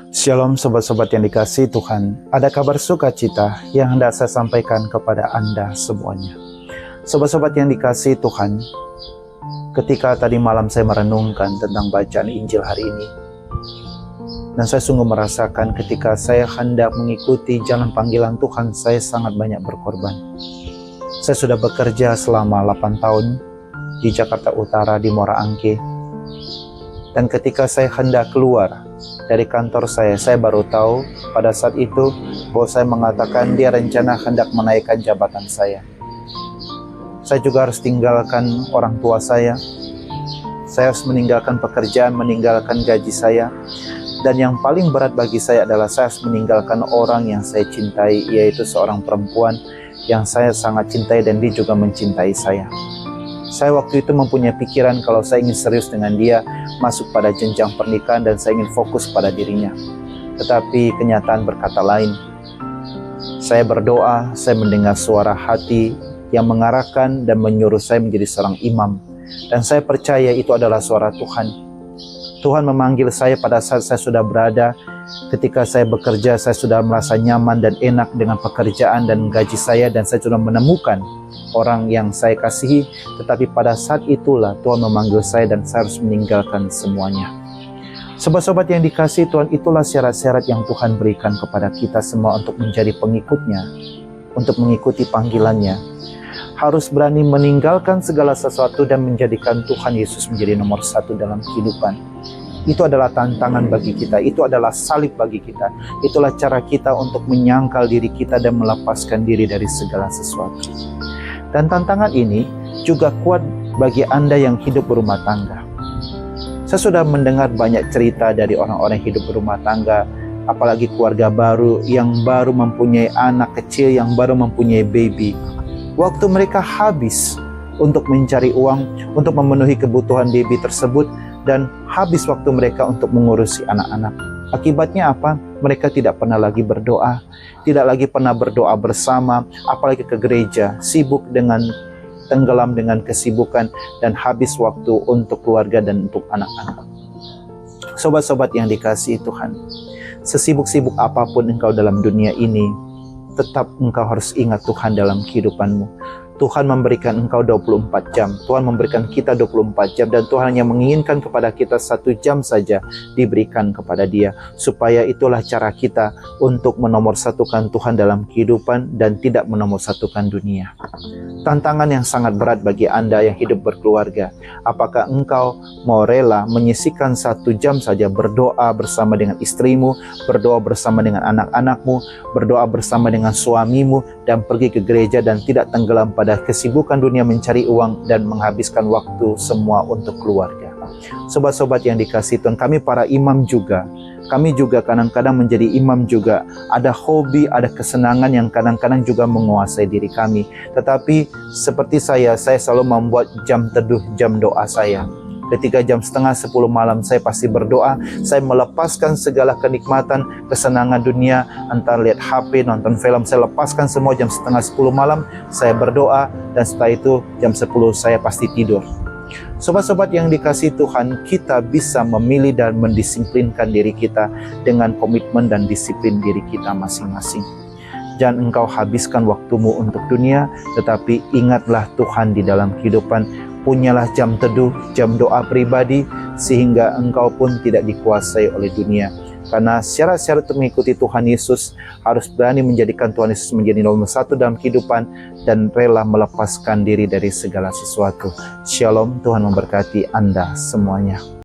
Shalom sobat-sobat yang dikasihi Tuhan. Ada kabar sukacita yang hendak saya sampaikan kepada Anda semuanya. Sobat-sobat yang dikasihi Tuhan, ketika tadi malam saya merenungkan tentang bacaan Injil hari ini, dan saya sungguh merasakan ketika saya hendak mengikuti jalan panggilan Tuhan, saya sangat banyak berkorban. Saya sudah bekerja selama 8 tahun di Jakarta Utara, di Muara Angke. Dan ketika saya hendak keluar dari kantor saya baru tahu pada saat itu bahwa saya mengatakan dia rencana hendak menaikkan jabatan saya. Saya juga harus tinggalkan orang tua saya. Saya harus meninggalkan pekerjaan, meninggalkan gaji saya. Dan yang paling berat bagi saya adalah saya harus meninggalkan orang yang saya cintai, yaitu seorang perempuan yang saya sangat cintai dan dia juga mencintai saya. Saya waktu itu mempunyai pikiran kalau saya ingin serius dengan dia, masuk pada jenjang pernikahan dan saya ingin fokus pada dirinya. Tetapi kenyataan berkata lain. Saya berdoa, saya mendengar suara hati yang mengarahkan dan menyuruh saya menjadi seorang imam. Dan saya percaya itu adalah suara Tuhan. Tuhan memanggil saya pada saat saya sudah berada, ketika saya bekerja, saya sudah merasa nyaman dan enak dengan pekerjaan dan gaji saya, dan saya sudah menemukan orang yang saya kasihi. Tetapi pada saat itulah Tuhan memanggil saya dan saya harus meninggalkan semuanya. Sobat-sobat yang dikasihi Tuhan, itulah syarat-syarat yang Tuhan berikan kepada kita semua untuk menjadi pengikutnya, untuk mengikuti panggilannya. Harus berani meninggalkan segala sesuatu dan menjadikan Tuhan Yesus menjadi nomor 1 dalam kehidupan. Itu adalah tantangan bagi kita, itu adalah salib bagi kita. Itulah cara kita untuk menyangkal diri kita dan melepaskan diri dari segala sesuatu. Dan tantangan ini juga kuat bagi Anda yang hidup berumah tangga. Saya sudah mendengar banyak cerita dari orang-orang yang hidup berumah tangga, apalagi keluarga baru yang baru mempunyai anak kecil, yang baru mempunyai baby. Waktu mereka habis untuk mencari uang, untuk memenuhi kebutuhan baby tersebut, dan habis waktu mereka untuk mengurusi anak-anak. Akibatnya apa? Mereka tidak pernah lagi berdoa, tidak lagi pernah berdoa bersama, apalagi ke gereja, sibuk dengan tenggelam dengan kesibukan, dan habis waktu untuk keluarga dan untuk anak-anak. Sobat-sobat yang dikasihi Tuhan, sesibuk-sibuk apapun engkau dalam dunia ini, tetap engkau harus ingat Tuhan dalam kehidupanmu. Tuhan memberikan engkau 24 jam. Tuhan memberikan kita 24 jam. Dan Tuhan hanya menginginkan kepada kita 1 jam saja diberikan kepada Dia. Supaya itulah cara kita untuk menomorsatukan Tuhan dalam kehidupan dan tidak menomorsatukan dunia. Tantangan yang sangat berat bagi Anda yang hidup berkeluarga. Apakah engkau mau rela menyisihkan 1 jam saja berdoa bersama dengan istrimu, berdoa bersama dengan anak-anakmu, berdoa bersama dengan suamimu, dan pergi ke gereja dan tidak tenggelam pada kesibukan dunia mencari uang dan menghabiskan waktu semua untuk keluarga. Sobat-sobat yang dikasihi Tuhan, kami para imam juga, kami juga kadang-kadang menjadi imam juga. Ada hobi, ada kesenangan yang kadang-kadang juga menguasai diri kami. Tetapi seperti saya selalu membuat jam teduh, jam doa saya. Ketika jam 9:30 malam saya pasti berdoa. Saya melepaskan segala kenikmatan, kesenangan dunia, antara lihat HP, nonton film. Saya lepaskan semua jam 9:30 malam. Saya berdoa dan setelah itu jam 10 saya pasti tidur. Sobat-sobat yang dikasihi Tuhan, kita bisa memilih dan mendisiplinkan diri kita dengan komitmen dan disiplin diri kita masing-masing. Jangan engkau habiskan waktumu untuk dunia, tetapi ingatlah Tuhan di dalam kehidupan. Punyalah jam teduh, jam doa pribadi, sehingga engkau pun tidak dikuasai oleh dunia. Karena syarat-syarat untuk mengikuti Tuhan Yesus harus berani menjadikan Tuhan Yesus menjadi nomor 1 dalam kehidupan dan rela melepaskan diri dari segala sesuatu. Shalom, Tuhan memberkati Anda semuanya.